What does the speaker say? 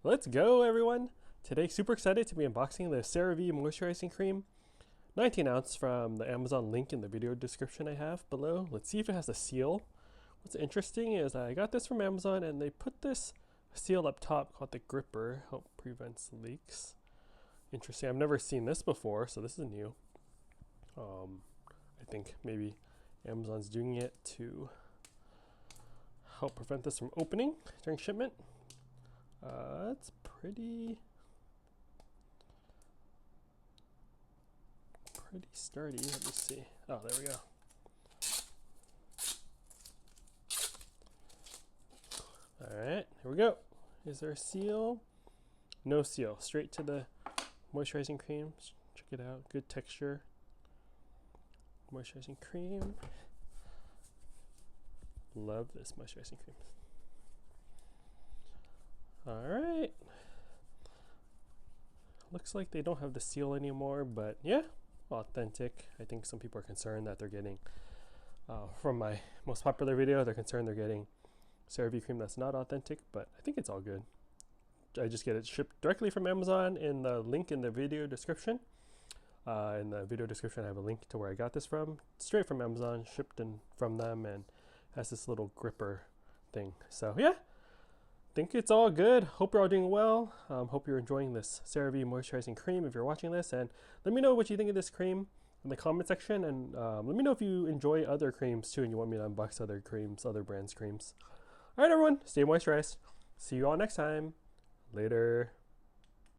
Let's go, everyone! Today, super excited to be unboxing the CeraVe Moisturizing Cream, 19 ounce from the Amazon link in the video description I have below. Let's see if it has a seal. What's interesting is I got this from Amazon and they put this seal up top called the gripper, help prevents leaks. Interesting, I've never seen this before, so this is new. I think maybe Amazon's doing it to help prevent this from opening during shipment. It's pretty sturdy. Let me see. Oh, there we go. All right, here we go. Is there a seal? No seal. Straight to the moisturizing cream. Check it out. Good texture. Moisturizing cream. Love this moisturizing cream. All right. Looks like they don't have the seal anymore, but yeah, authentic. I think some people are concerned that they're getting, from my most popular video, they're concerned they're getting CeraVe cream that's not authentic, but I think it's all good. I just get it shipped directly from Amazon in the link in the video description. In the video description, I have a link to where I got this from, straight from Amazon, shipped in from them, and has this little gripper thing. So yeah. Think it's all good. Hope you're all doing well. Hope you're enjoying this CeraVe moisturizing cream if you're watching this, and let me know what you think of this cream in the comment section, and let me know if you enjoy other creams too and you want me to unbox other creams, other brands creams. All right, everyone, stay moisturized. See you all next time. Later.